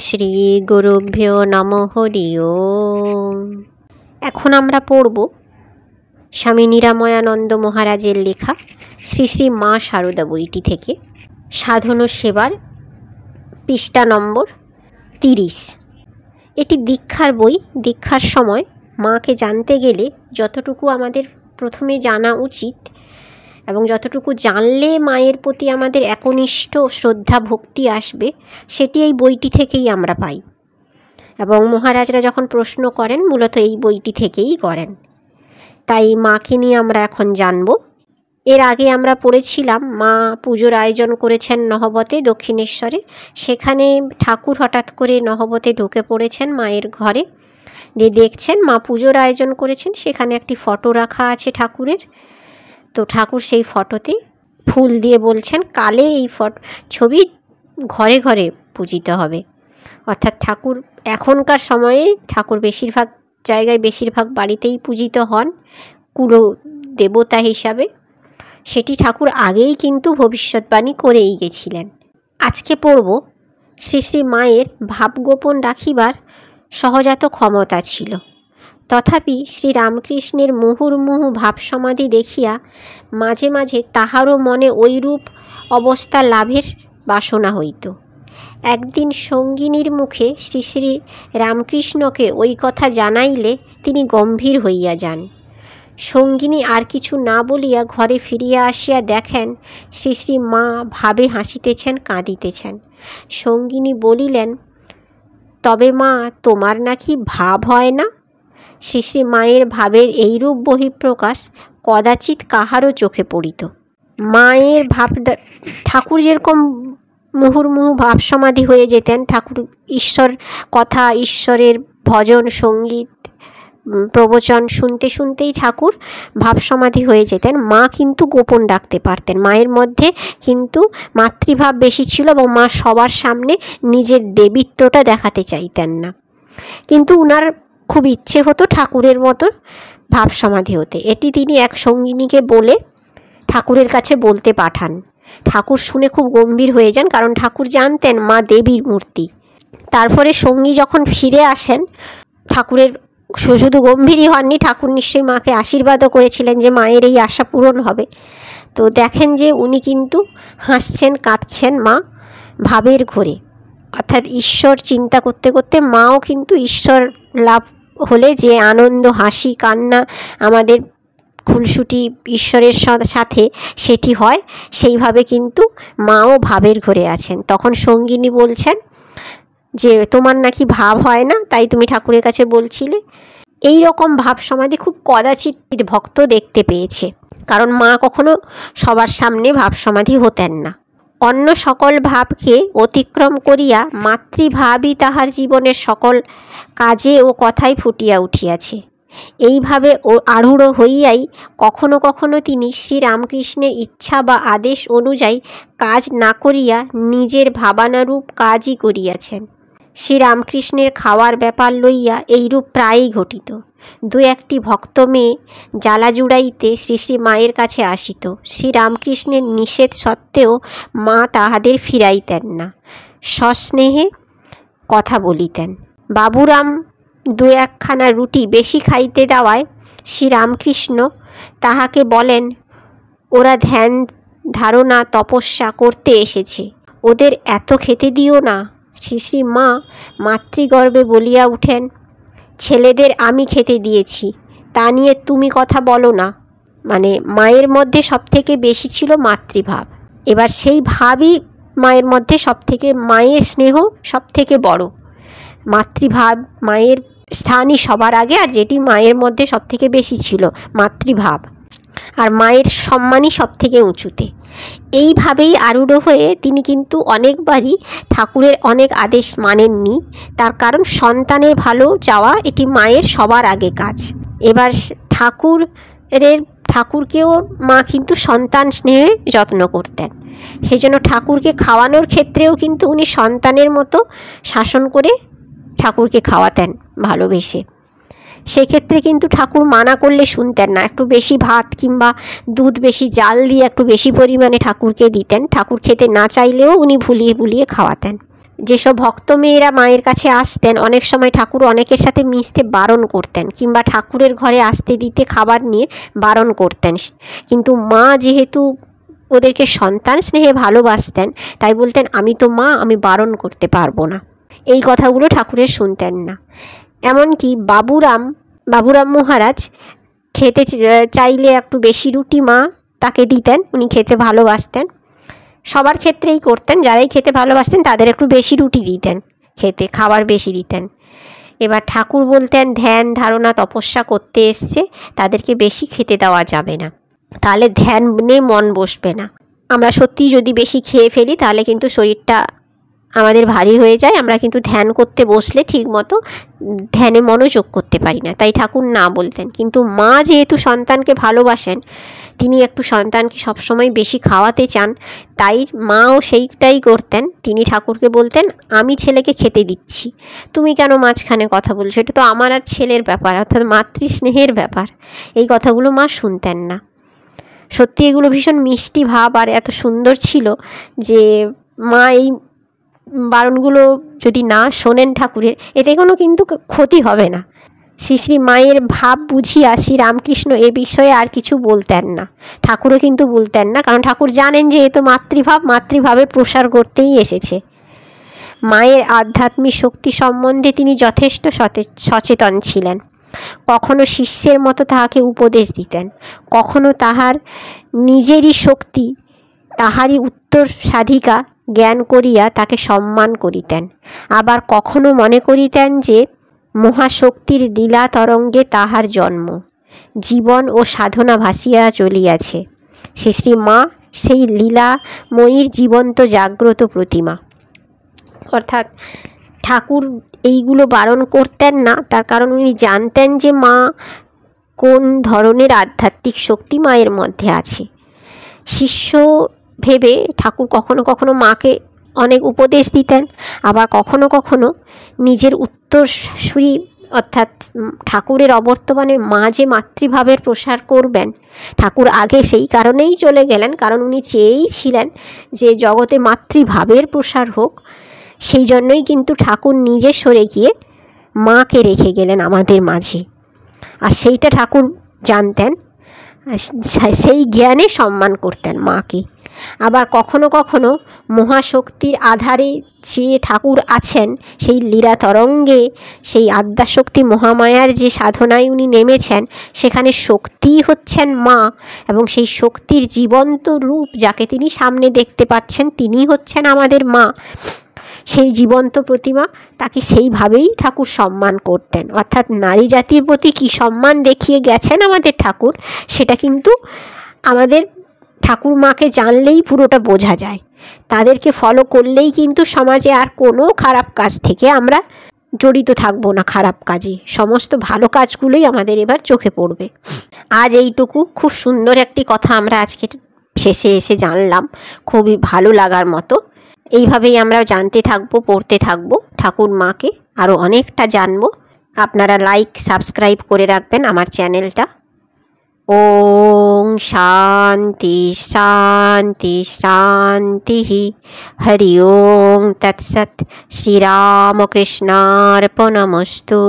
শ্রী গুরুভ্যো নমঃ হরি ওম। এখন আমরা পড়ব স্বামী নিরাময়ানন্দ মহারাজের লেখা শ্রী শ্রী মা শারদা বইটি থেকে সাধন ও সেবার পৃষ্ঠা নম্বর 30। এটি দীক্ষার বই। দীক্ষার সময় মাকে জানতে গেলে যতটুকু আমাদের প্রথমে জানা উচিত এবং যতটুকু জানলে মায়ের প্রতি আমাদের একনিষ্ঠ শ্রদ্ধা ভক্তি আসবে, সেটি এই বইটি থেকেই আমরা পাই। এবং মহারাজরা যখন প্রশ্ন করেন মূলত এই বইটি থেকেই করেন। তাই মাকে নিয়ে আমরা এখন জানব। এর আগে আমরা পড়েছিলাম মা পুজোর আয়োজন করেছেন নহবতে, দক্ষিণেশ্বরে। সেখানে ঠাকুর হঠাৎ করে নহবতে ঢুকে পড়েছেন মায়ের ঘরে, দিয়ে দেখছেন মা পুজোর আয়োজন করেছেন। সেখানে একটি ফটো রাখা আছে ঠাকুরের। তো ঠাকুর সেই ফটোতে ফুল দিয়ে বলছেন কালে এই ছবি ঘরে ঘরে পূজিত হবে। অর্থাৎ ঠাকুর এখনকার সময়ে ঠাকুর বেশিরভাগ জায়গায় বেশিরভাগ বাড়িতেই পূজিত হন কুল দেবতা হিসাবে। সেটি ঠাকুর আগেই কিন্তু ভবিষ্যৎবাণী করেই গেছিলেন। আজকে পড়ব শ্রী শ্রী মায়ের ভাবগোপন রাখিবার সহজাত ক্ষমতা ছিল। তথাপি শ্রীরামকৃষ্ণের মুহুর্মুহু ভাবসমাধি দেখিয়া মাঝে মাঝে তাহারও মনে ঐরূপ অবস্থা লাভের বাসনা হইত। একদিন সঙ্গিনীর মুখে শ্রী শ্রী রামকৃষ্ণকে ওই কথা জানাইলে তিনি গম্ভীর হইয়া যান। সঙ্গিনী আর কিছু না বলিয়া ঘরে ফিরিয়া আসিয়া দেখেন শ্রী শ্রী মা ভাবে হাসিতেছেন, কাঁদিতেছেন। সঙ্গিনী বলিলেন, তবে মা, তোমার নাকি ভাব হয় না? শ্রী শ্রী মায়ের ভাবের এইরূপ বহিঃপ্রকাশ কদাচিৎ কাহারও চোখে পড়িত। মায়ের ভাব, ঠাকুর যেরকম মুহুর্মুহু ভাব সমাধি হয়ে যেতেন, ঠাকুর ঈশ্বর কথা, ঈশ্বরের ভজন সঙ্গীত প্রবচন শুনতে শুনতেই ঠাকুর ভাব সমাধি হয়ে যেতেন। মা কিন্তু গোপন রাখতে পারতেন। মায়ের মধ্যে কিন্তু মাতৃভাব বেশি ছিল এবং মা সবার সামনে নিজের দেবীত্বটা দেখাতে চাইতেন না। কিন্তু উনার খুব ইচ্ছে হতো ঠাকুরের মতো ভাব সমাধি হতে। এটি তিনি এক সঙ্গিনীকে বলে ঠাকুরের কাছে বলতে পাঠান। ঠাকুর শুনে খুব গম্ভীর হয়ে যান, কারণ ঠাকুর জানতেন মা দেবীর মূর্তি। তারপরে সঙ্গী যখন ফিরে আসেন, ঠাকুরের শুধু গম্ভীরই হননি, ঠাকুর নিশ্চয়ই মাকে আশীর্বাদও করেছিলেন যে মায়ের এই আশা পূরণ হবে। তো দেখেন যে উনি কিন্তু হাসছেন, কাঁদছেন মা ভাবের ঘোরে। অর্থাৎ ঈশ্বর চিন্তা করতে করতে মাও কিন্তু ঈশ্বর লাভ হলে যে আনন্দ, হাসি, কান্না আমাদের খুলসুটি ঈশ্বরের সাথে সেটি হয়, সেইভাবে কিন্তু মাও ভাবের ঘরে আছেন। তখন সঙ্গিনী বলছেন যে তোমার নাকি ভাব হয় না, তাই তুমি ঠাকুরের কাছে বলছিলে। এই রকম ভাব সমাধি খুব কদাচিৎ ভক্ত দেখতে পেয়েছে, কারণ মা কখনো সবার সামনে ভাব সমাধি হতেন না। অন্য সকল ভাবকে অতিক্রম করিয়া মাতৃভাবই তাহার জীবনের সকল কাজে ও কথায় ফুটিয়া উঠিয়াছে। এইভাবে আরূঢ় হইয়াই কখনো কখনো তিনি শ্রীরামকৃষ্ণের ইচ্ছা বা আদেশ অনুযায়ী কাজ না করিয়া নিজের ভাবানুরূপ কাজই করিয়াছেন। শ্রীরামকৃষ্ণের খাওয়ার ব্যাপার লইয়া এইরূপ প্রায়ই ঘটিত। দু একটি ভক্ত মেয়ে জ্বালা জুড়াইতে শ্রী শ্রী মায়ের কাছে আসিত। শ্রীরামকৃষ্ণের নিষেধ সত্ত্বেও মা তাহাদের ফিরাইতেন না, সস্নেহে কথা বলিতেন। বাবুরাম দু একখানা রুটি বেশি খাইতে দেওয়ায় শ্রীরামকৃষ্ণ তাহাকে বলেন, ওরা ধ্যান ধারণা তপস্যা করতে এসেছে, ওদের এত খেতে দিও না। শ্রী শ্রী মা মাতৃগর্বে বলিয়া উঠেন, ছেলেদের আমি খেতে দিয়েছি, তা নিয়ে তুমি কথা বলো না। মানে মায়ের মধ্যে সবথেকে বেশি ছিল মাতৃভাব। এবার সেই ভাবই মায়ের মধ্যে সবথেকে, মায়ের স্নেহ সবথেকে বড়। মাতৃভাব, মায়ের স্থানই সবার আগে, আর যেটি মায়ের মধ্যে সবথেকে বেশি ছিল মাতৃভাব, আর মায়ের সম্মানই সবথেকে উঁচুতে। এইভাবেই আরূঢ় হয়ে তিনি কিন্তু অনেকবারই ঠাকুরের অনেক আদেশ মানেননি। তার কারণ সন্তানের ভালো চাওয়া এটি মায়ের সবার আগে কাজ। এবার ঠাকুরকেও মা কিন্তু সন্তান স্নেহে যত্ন করতেন। সেই জন্য ঠাকুরকে খাওয়ানোর ক্ষেত্রেও কিন্তু উনি সন্তানের মতো শাসন করে ঠাকুরকে খাওয়াতেন ভালোবেসে। সেক্ষেত্রে কিন্তু ঠাকুর মানা করলে শুনতেন না। একটু বেশি ভাত কিংবা দুধ বেশি জাল দিয়ে একটু বেশি পরিমাণে ঠাকুরকে দিতেন। ঠাকুর খেতে না চাইলেও উনি ভুলিয়ে ভুলিয়ে খাওয়াতেন। যেসব ভক্ত মেয়েরা মায়ের কাছে আসতেন, অনেক সময় ঠাকুর অনেকের সাথে মিশতে বারণ করতেন, কিংবা ঠাকুরের ঘরে আসতে দিতে খাবার নিয়ে বারণ করতেন। কিন্তু মা যেহেতু ওদেরকে সন্তান স্নেহে ভালোবাসতেন, তাই বলতেন আমি তো মা, আমি বারণ করতে পারবো না। এই কথাগুলো ঠাকুরের শুনতেন না। এমনকি বাবুরাম মহারাজ খেতে চাইলে একটু বেশি রুটি মা তাকে দিতেন, উনি খেতে ভালোবাসতেন। সবার ক্ষেত্রেই করতেন, যারাই খেতে ভালোবাসতেন তাদের একটু বেশি রুটি দিতেন, খাবার বেশি দিতেন। এবার ঠাকুর বলতেন ধ্যান ধারণা তপস্যা করতে এসছে, তাদেরকে বেশি খেতে দেওয়া যাবে না, তাহলে ধ্যানে মন বসবে না। আমরা সত্যিই যদি বেশি খেয়ে ফেলি তাহলে কিন্তু শরীরটা আমাদের ভারী হয়ে যায়, আমরা কিন্তু ধ্যান করতে বসলে ঠিকমতো ধ্যানে মনোযোগ করতে পারি না, তাই ঠাকুর না বলতেন। কিন্তু মা যেহেতু সন্তানকে ভালোবাসেন, তিনি একটু সন্তানকে সবসময় বেশি খাওয়াতে চান, তাই মাও সেইটাই করতেন। তিনি ঠাকুরকে বলতেন আমি ছেলেকে খেতে দিচ্ছি, তুমি কেন মাঝখানে কথা বলছো, এটা তো আমার আর ছেলের ব্যাপার, অর্থাৎ মাতৃস্নেহের ব্যাপার। এই কথাগুলো মা শুনতেন না। সত্যি এগুলো ভীষণ মিষ্টি ভাব আর এত সুন্দর ছিল যে মা এই বারণগুলো যদি না শোনেন ঠাকুরের, এতে কোনো কিন্তু ক্ষতি হবে না। শ্রী মায়ের ভাব বুঝিয়া শ্রীরামকৃষ্ণ এ বিষয়ে আর কিছু বলতেন না, ঠাকুরও কিন্তু বলতেন না, কারণ ঠাকুর জানেন যে এ তো মাতৃভাবের প্রসার করতেই এসেছে। মায়ের আধ্যাত্মিক শক্তি সম্বন্ধে তিনি যথেষ্ট সচেতন ছিলেন। কখনো শিষ্যের মতো তাহাকে উপদেশ দিতেন, কখনো তাহার নিজেরই শক্তি, তাহারই উত্তর সাধিকা জ্ঞান করিয়া তাকে সম্মান করিতেন। আবার কখনো মনে করিতেন যে মহাশক্তির লীলা তরঙ্গে তাহার জন্ম, জীবন ও সাধনা ভাসিয়া চলিয়াছে। শ্রী মা সেই লীলাময়ীর জীবন্ত জাগ্রত প্রতিমা। অর্থাৎ ঠাকুর এইগুলো বারণ করতেন না, তার কারণ উনি জানতেন যে মা কোন ধরনের আধ্যাত্মিক শক্তি মায়ের মধ্যে আছে। শিষ্য ভেবে ঠাকুর কখনো কখনো মাকে অনেক উপদেশ দিতেন, আবার কখনো কখনো নিজের উত্তরসূরি অর্থাৎ ঠাকুরের অবর্তমানে মা যে মাতৃভাবের প্রসার করবেন, ঠাকুর আগে সেই কারণেই চলে গেলেন, কারণ উনি চেয়েই ছিলেন যে জগতে মাতৃভাবের প্রসার হোক। সেই জন্যই কিন্তু ঠাকুর নিজে সরে গিয়ে মাকে রেখে গেলেন আমাদের মাঝে, আর সেইটা ঠাকুর জানতেন, সেই জ্ঞানে সম্মান করতেন মাকে। আবার কখনো কখনো মহাশক্তির আধারে যে ঠাকুর আছেন, সেই লীলা তরঙ্গে, সেই আদ্যাশক্তি মহামায়ার যে সাধনায় উনি নেমেছেন, সেখানে শক্তিই হচ্ছেন মা, এবং সেই শক্তির জীবন্ত রূপ যাকে তিনি সামনে দেখতে পাচ্ছেন, তিনিই হচ্ছেন আমাদের মা। সেই জীবন্ত প্রতিমা, তাকে সেইভাবেই ঠাকুর সম্মান করতেন। অর্থাৎ নারী জাতির প্রতি কী সম্মান দেখিয়ে গেছেন আমাদের ঠাকুর, সেটা কিন্তু আমাদের ঠাকুর মাকে জানলেই পুরোটা বোঝা যায়। তাদেরকে ফলো করলেই কিন্তু সমাজে আর কোনো খারাপ কাজ থেকে আমরা জড়িত থাকবো না, খারাপ কাজে সমস্ত ভালো কাজগুলোই আমাদের এবার চোখে পড়বে। আজ এইটুকু, খুব সুন্দর একটি কথা আমরা আজকে শেষে এসে জানলাম, খুবই ভালো লাগার মতো। এইভাবেই আমরা জানতে থাকবো, পড়তে থাকবো ঠাকুর মাকে, আরও অনেকটা জানবো। আপনারা লাইক সাবস্ক্রাইব করে রাখবেন আমার চ্যানেলটা। ওং শান্তি শান্তি শান্তি। হরি ওং তৎসৎ। শ্রীরামকৃষ্ণার্পণমস্তু।